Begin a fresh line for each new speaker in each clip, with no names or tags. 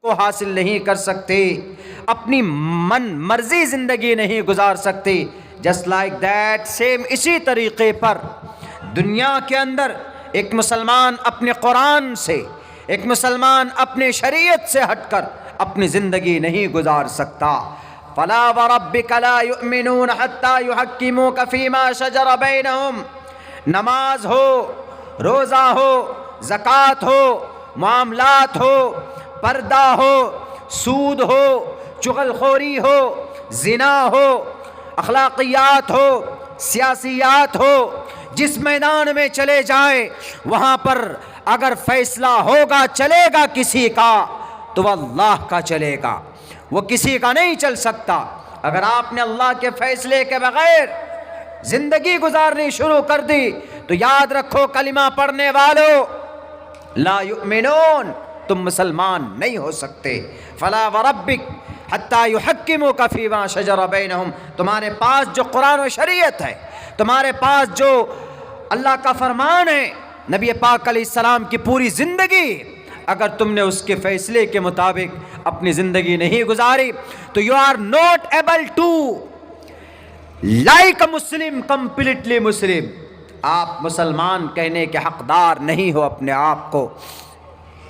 وہ حاصل نہیں کر سکتے، اپنی من مرضی زندگی نہیں گزار سکتے. جسٹ لائک دیٹ سیم اسی طریقے پر دنیا کے اندر ایک مسلمان اپنے قرآن سے، ایک مسلمان اپنے شریعت سے ہٹ کر اپنی زندگی نہیں گزار سکتا. فلا وربک لا یؤمنون حتی یحکموک فیما شجر بینہم. نماز ہو، روزہ ہو، زکوٰۃ ہو، معاملات ہو، پردہ ہو، سود ہو، چغل خوری ہو، زنا ہو، اخلاقیات ہو، سیاسیات ہو، جس میدان میں چلے جائیں وہاں پر اگر فیصلہ ہوگا چلے گا کسی کا تو وہ اللہ کا چلے گا، وہ کسی کا نہیں چل سکتا. اگر آپ نے اللہ کے فیصلے کے بغیر زندگی گزارنی شروع کر دی تو یاد رکھو کلمہ پڑھنے والوں، لا یؤمنون، تم مسلمان نہیں ہو سکتے. فلا وربک حتی یحکموک فیما شجر بینہم. تمہارے پاس جو قرآن و شریعت ہے، تمہارے پاس جو اللہ کا فرمان ہے، نبی پاک علیہ السلام کی پوری زندگی، اگر تم نے اس کے فیصلے کے مطابق اپنی زندگی نہیں گزاری تو you are not able to like a Muslim completely Muslim. آپ مسلمان کہنے کے حقدار نہیں ہو اپنے آپ کو.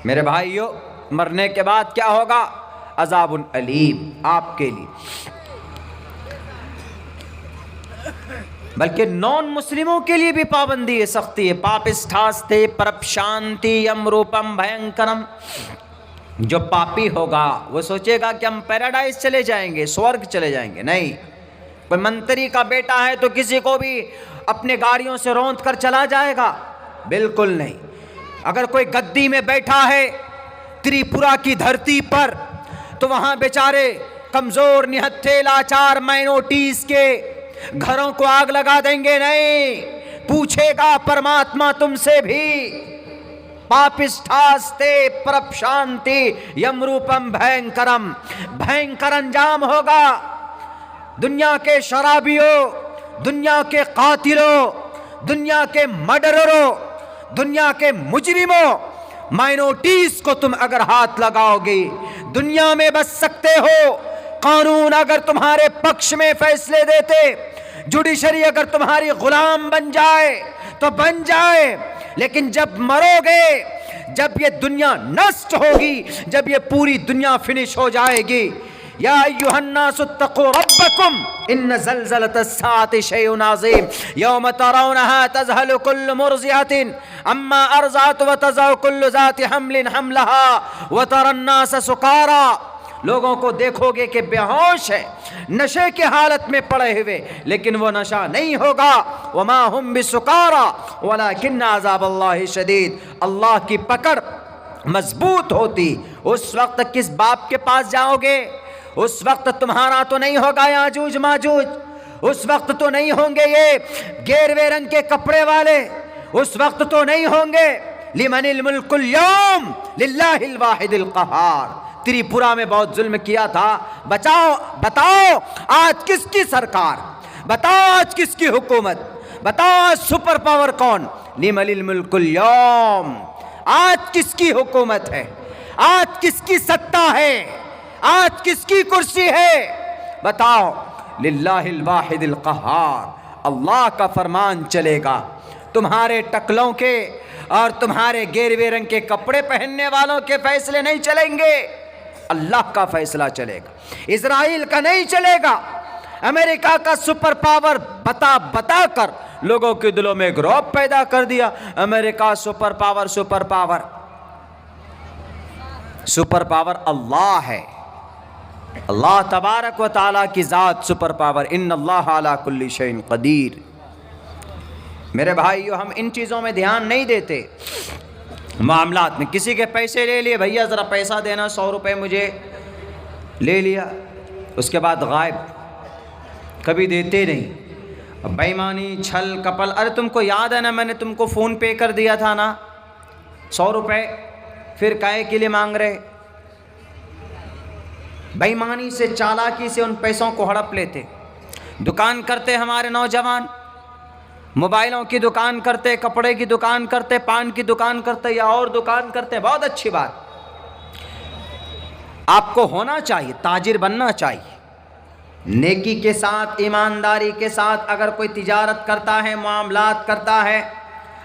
میرے بھائیو، مرنے کے بعد کیا ہوگا؟ عذاب علیم آپ کے لیے، بلکہ نان مسلموں کے لیے بھی پابندی ہے، سختی ہے. پاپسٹھاستے پرپشانتی یم روپم بھینکرم. جو پاپی ہوگا وہ سوچے گا کہ ہم پیراڈائز چلے جائیں گے، سورگ چلے جائیں گے. نہیں. کوئی منتری کا بیٹا ہے تو کسی کو بھی اپنے گاڑیوں سے روند کر چلا جائے گا؟ بالکل نہیں. اگر کوئی گدی میں بیٹھا ہے تریپورہ کی دھرتی پر تو وہاں بیچارے کمزور نہتھے لاچار مائنورٹیز کے گھروں کو آگ لگا دیں گے؟ نہیں. پوچھے گا پرماتما تم سے بھی. پاپسٹھاستے پرپشانتی یم روپم بھینکرم. بھینکر انجام ہوگا. دنیا کے شرابیوں، دنیا کے قاتلوں، دنیا کے مرڈرروں، دنیا کے مجرموں، مائنورٹیز کو تم اگر ہاتھ لگاؤ گے دنیا میں بچ سکتے ہو. قانون اگر تمہارے پکش میں فیصلے دیتے، جوڈیشری اگر تمہاری غلام بن جائے تو بن جائے، لیکن جب مرو گے، جب یہ دنیا نشٹ ہوگی، جب یہ پوری دنیا فنش ہو جائے گی. یا ایھا الناس اتقوا ربکم ان زلزلۃ الساعۃ شیء عظیم یوم ترونها تذهل كل مرضعۃ عما ارضعت وتضع كل ذات حمل حملها وترى الناس سکارى. لوگوں کو دیکھو گے کہ بے ہوش ہے، نشے کے حالت میں پڑے ہوئے، لیکن وہ نشہ نہیں ہوگا. وما هم بسکارى ولكن عذاب اللہ شدید. اللہ کی پکڑ مضبوط ہوتی. اس وقت کس باپ کے پاس جاؤ گے؟ اس وقت تمہارا تو نہیں ہوگا یاجوج ماجوج، اس وقت تو نہیں ہوں گے یہ گیروے رنگ کے کپڑے والے، اس وقت تو نہیں ہوں گے لمن الملک اليوم للہ الواحد القہار. تریپورہ میں بہت ظلم کیا تھا. بتاؤ آج کس کی سرکار، بتاؤ آج کس کی حکومت، بتاؤ آج سپر پاور کون؟ لمن الملک اليوم. آج کس کی حکومت ہے؟ آج کس کی سطح ہے؟ آج کس کی کرسی ہے؟ بتاؤ. للہ الواحد القہار. اللہ کا فرمان چلے گا. تمہارے ٹکلوں کے اور تمہارے گیروے رنگ کے کپڑے پہننے والوں کے فیصلے نہیں چلیں گے، اللہ کا فیصلہ چلے گا. اسرائیل کا نہیں چلے گا. امریکہ کا سپر پاور بتا کر لوگوں کے دلوں میں ایک رعب پیدا کر دیا. امریکہ super power, super power, super power اللہ ہے. اللہ تبارک و تعالیٰ کی ذات سپر پاور. ان اللہ علی کل شیء قدیر. میرے بھائیو، ہم ان چیزوں میں دھیان نہیں دیتے. معاملات میں کسی کے پیسے لے لیے، بھیا ذرا پیسہ دینا، 100 روپے مجھے، لے لیا، اس کے بعد غائب، کبھی دیتے نہیں. بےایمانی، چھل کپل. ارے تم کو یاد ہے نا میں نے تم کو فون پے کر دیا تھا نا 100 روپے، پھر کائے کے لیے مانگ رہے؟ بےایمانی سے، چالاکی سے ان پیسوں کو ہڑپ لیتے. دکان کرتے ہمارے نوجوان، موبائلوں کی دکان کرتے، کپڑے کی دکان کرتے، پان کی دکان کرتے یا اور دکان کرتے، بہت اچھی بات. آپ کو ہونا چاہیے، تاجر بننا چاہیے، نیکی کے ساتھ، ایمانداری کے ساتھ اگر کوئی تجارت کرتا ہے، معاملات کرتا ہے،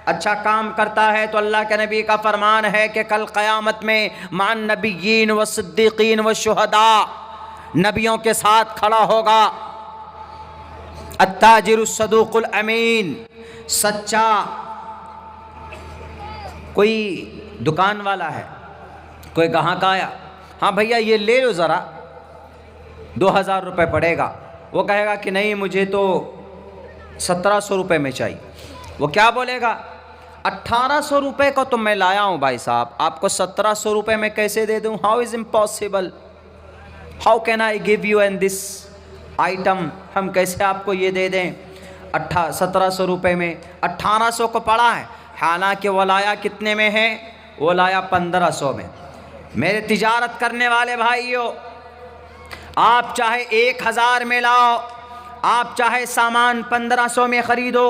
اچھا کام کرتا ہے، تو اللہ کے نبی کا فرمان ہے کہ کل قیامت میں مع النبیین والصدیقین والشہداء، نبیوں کے ساتھ کھڑا ہوگا۔ التاجر الصدوق الامین، سچا۔ کوئی دکان والا ہے، کوئی گاہک آیا، ہاں بھیا یہ لے لو ذرا، 2000 روپے پڑے گا۔ وہ کہے گا کہ نہیں مجھے تو 1700 روپے میں چاہیے۔ وہ کیا بولے گا؟ 1800 روپے کا تو میں لایا ہوں بھائی صاحب، آپ کو 1700 روپے میں کیسے دے دوں؟ How is impossible, how can I give you an this item, ہم کیسے آپ کو یہ دے دیں 1700 روپے میں؟ 1800 کو پڑا ہے، حالانکہ وہ لایا کتنے میں ہے؟ وہ لایا 1500 میں۔ میرے تجارت کرنے والے بھائیوں، آپ چاہے 1000 میں لاؤ، آپ چاہے سامان 1500 میں خریدو،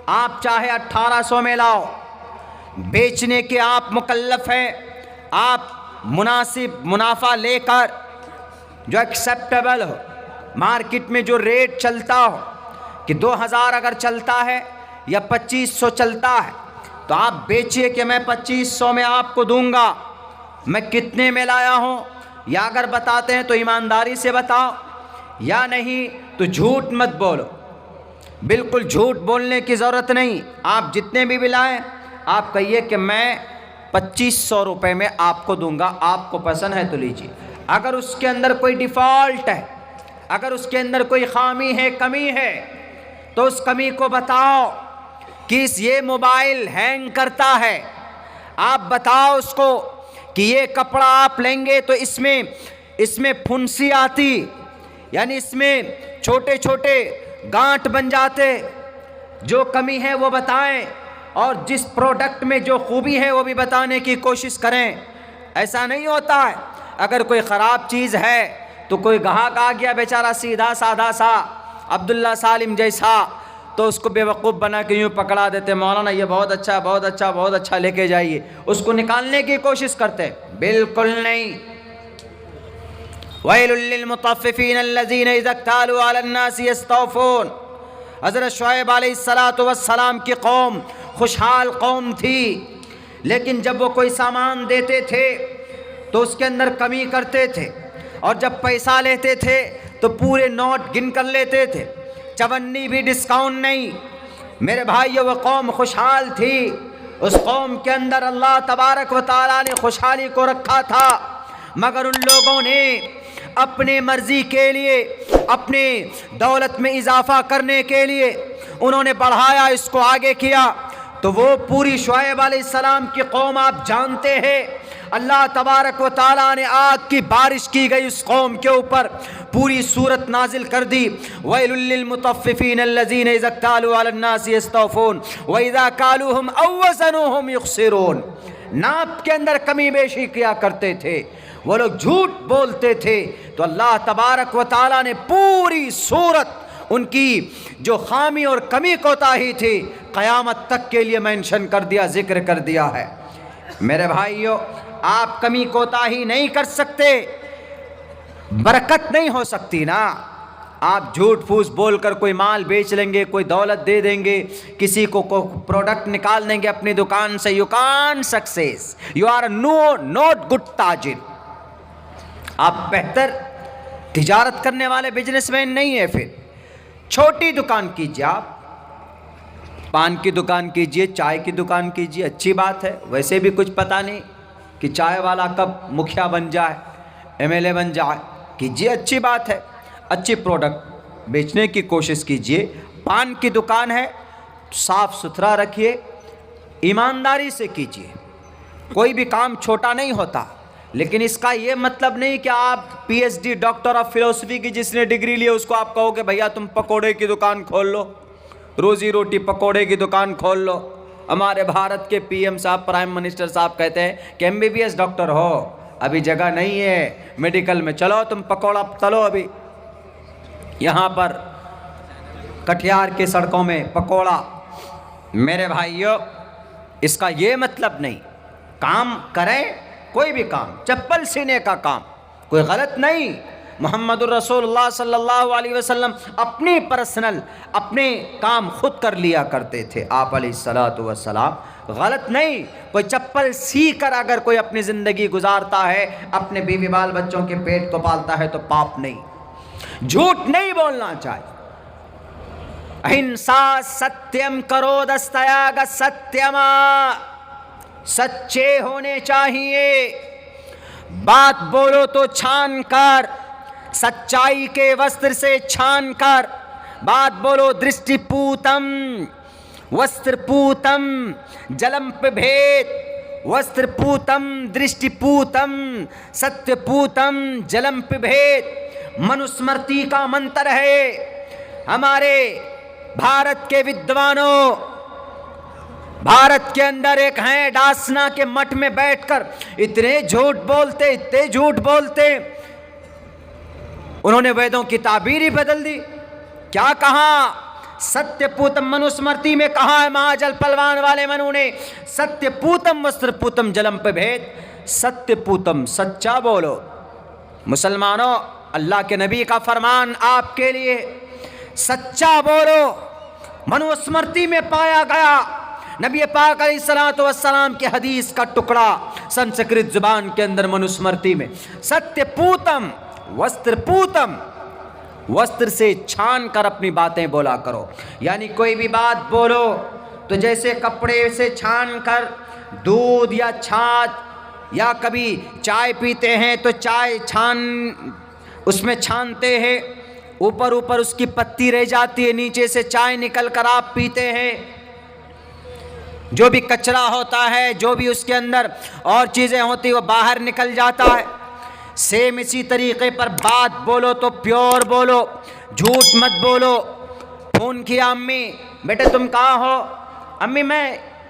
آپ چاہے 1800 میں لاؤ، بیچنے کے آپ مکلف ہیں۔ آپ مناسب منافع لے کر، جو ایکسیپٹیبل ہو، مارکیٹ میں جو ریٹ چلتا ہو کہ 2000 اگر چلتا ہے یا 2500 چلتا ہے، تو آپ بیچیے کہ میں 2500 میں آپ کو دوں گا۔ میں کتنے میں لایا ہوں، یا اگر بتاتے ہیں تو ایمانداری سے بتاؤ، یا نہیں تو جھوٹ مت بولو، بالکل جھوٹ بولنے کی ضرورت نہیں۔ آپ جتنے بھی لائیں، آپ کہیے کہ میں 2500 روپے میں آپ کو دوں گا، آپ کو پسند ہے تو لیجیے۔ اگر اس کے اندر کوئی ڈیفالٹ ہے، اگر اس کے اندر کوئی خامی ہے، کمی ہے، تو اس کمی کو بتاؤ کہ یہ موبائل ہینگ کرتا ہے، آپ بتاؤ اس کو کہ یہ کپڑا آپ لیں گے تو اس میں پھنسی آتی، یعنی اس میں چھوٹے چھوٹے گانٹ بن جاتے، جو کمی ہے وہ بتائیں، اور جس پروڈکٹ میں جو خوبی ہے وہ بھی بتانے کی کوشش کریں۔ ایسا نہیں ہوتا ہے اگر کوئی خراب چیز ہے تو کوئی گاہک آ گیا بیچارہ سیدھا سادھا سا عبداللہ سالم جیسا، تو اس کو بیوقوف بنا کے یوں پکڑا دیتے، مولانا یہ بہت اچھا بہت اچھا بہت اچھا لے کے جائیے، اس کو نکالنے کی کوشش کرتے۔ بالکل نہیں۔ وَيْلٌ لِّلْمُطَفِّفِينَ الَّذِينَ إِذَا اكْتَالُوا عَلَى النَّاسِ يَسْتَوْفُونَ۔ حضرت شعیب علیہ السلام کی قوم خوشحال قوم تھی، لیکن جب وہ کوئی سامان دیتے تھے تو اس کے اندر کمی کرتے تھے، اور جب پیسہ لیتے تھے تو پورے نوٹ گن کر لیتے تھے، چونی بھی ڈسکاؤنٹ نہیں۔ میرے بھائیو، وہ قوم خوشحال تھی، اس قوم کے اندر اللہ تبارک و تعالیٰ نے خوشحالی کو رکھا تھا، مگر ان لوگوں نے اپنے مرضی کے لیے، اپنے دولت میں اضافہ کرنے کے لیے انہوں نے بڑھایا، اس کو آگے کیا، تو وہ پوری شعیب علیہ السلام کی قوم آپ جانتے ہیں، اللہ تبارک و تعالیٰ نے آگ کی بارش کی گئی اس قوم کے اوپر، پوری صورت نازل کر دی۔ وَيْلٌ لِّلْمُطَفِّفِينَ الَّذِينَ إِذَا اكْتَالُوا عَلَى النَّاسِ يَسْتَوْفُونَ وَإِذَا كَالُوهُمْ أَو وَّزَنُوهُمْ يُخْسِرُونَ۔ ناپ کے اندر کمی بیشی کیا کرتے تھے، وہ لوگ جھوٹ بولتے تھے، تو اللہ تبارک و تعالیٰ نے پوری صورت ان کی جو خامی اور کمی کوتاہی تھی قیامت تک کے لیے مینشن کر دیا، ذکر کر دیا ہے۔ میرے بھائیو، آپ کمی کوتاہی نہیں کر سکتے، برکت نہیں ہو سکتی نا۔ آپ جھوٹ پھوس بول کر کوئی مال بیچ لیں گے، کوئی دولت دے دیں گے، کسی کو پروڈکٹ نکال دیں گے اپنی دکان سے، you can success, you are not good تاجر۔ آپ بہتر تجارت کرنے والے بزنس مین نہیں ہیں۔ پھر چھوٹی دکان کیجیے، آپ پان کی دکان کیجیے، چائے کی دکان کیجیے، اچھی بات ہے، ویسے بھی کچھ پتہ نہیں کہ چائے والا کب مکھیا بن جائے، MLA بن جائے، کیجیے، اچھی بات ہے، اچھی پروڈکٹ بیچنے کی کوشش کیجیے۔ پان کی دکان ہے، صاف ستھرا رکھیے، ایمانداری سے کیجیے، کوئی بھی کام چھوٹا نہیں ہوتا، لیکن اس کا یہ مطلب نہیں کہ آپ PhD ڈاکٹر آف فلسفی کی جس نے ڈگری لی اس کو آپ کہو کہ بھیا تم پکوڑے کی دکان کھول لو، روزی روٹی پکوڑے کی دکان کھول لو۔ ہمارے بھارت کے PM صاحب، پرائم منسٹر صاحب کہتے ہیں کہ MBBS ڈاکٹر ہو، ابھی جگہ نہیں ہے میڈیکل میں، چلو تم پکوڑا تلو، ابھی یہاں پر کٹیہار کی سڑکوں میں پکوڑا۔ میرے بھائیو، اس کا یہ مطلب نہیں، کام کریں، کوئی بھی کام، چپل سینے کا کام، کوئی غلط نہیں. محمد الرسول اللہ صلی اللہ علیہ وسلم اپنی پرسنل اپنے کام خود کر لیا کرتے تھے آپ علیہ الصلوۃ والسلام. غلط نہیں. کوئی چپل سی کر اگر کوئی اپنی زندگی گزارتا ہے، اپنے بیوی بال بچوں کے پیٹ کو پالتا ہے تو پاپ نہیں. جھوٹ نہیں بولنا چاہیے. اہنسا ستیم کرودستیاگ ستیما، سچے ہونے چاہیے. بات بولو تو چھان کر، سچائی کے وستر سے چھان کر بات بولو. درشٹی پوتم وستر پوتم جلم پبھید، وستر پوتم درشٹی پوتم ستیہ پوتم جلم پبھید. منوسمرتی کا منتر ہے. ہمارے بھارت کے ودوانوں، بھارت کے اندر ایک ہیں ڈاسنا کے مٹھ میں بیٹھ کر اتنے جھوٹ بولتے، انہوں نے ویدوں کی تعبیر ہی بدل دی. کیا کہا؟ ستیہ پوتم منوسمرتی میں کہا ہے مہاجل پلوان والے منو نے، ستیہ پوتم وستر پوتم جلم پبھید. ستیہ پوتم، سچا بولو. مسلمانوں، اللہ کے نبی کا فرمان آپ کے لیے، سچا بولو. منوسمرتی میں پایا گیا نبی پاک علیہ الصلوۃ والسلام کی حدیث کا ٹکڑا سنسکرت زبان کے اندر منوسمرتی میں. ستیہ پوتم وستر پوتم، وستر سے چھان کر اپنی باتیں بولا کرو. یعنی کوئی بھی بات بولو تو جیسے کپڑے سے چھان کر دودھ یا چھاچھ، یا کبھی چائے پیتے ہیں تو چائے اس میں چھانتے ہیں، اوپر اس کی پتی رہ جاتی ہے، نیچے سے چائے نکل کر آپ پیتے ہیں. جو بھی کچرا ہوتا ہے، جو بھی اس کے اندر اور چیزیں ہوتی وہ باہر نکل جاتا ہے. سیم اسی طریقے پر بات بولو تو پیور بولو، جھوٹ مت بولو. فون کیا امی، بیٹے تم کہاں ہو؟ امی میں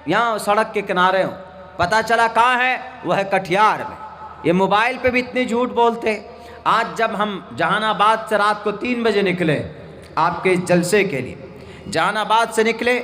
یہاں سڑک کے کنارے ہوں. پتہ چلا کہاں ہے؟ وہ ہے کٹھیار میں. یہ موبائل پہ بھی اتنے جھوٹ بولتے. آج جب ہم جہان آباد سے رات کو 3 بجے نکلے آپ کے اس جلسے کے لیے، جہان آباد سے نکلے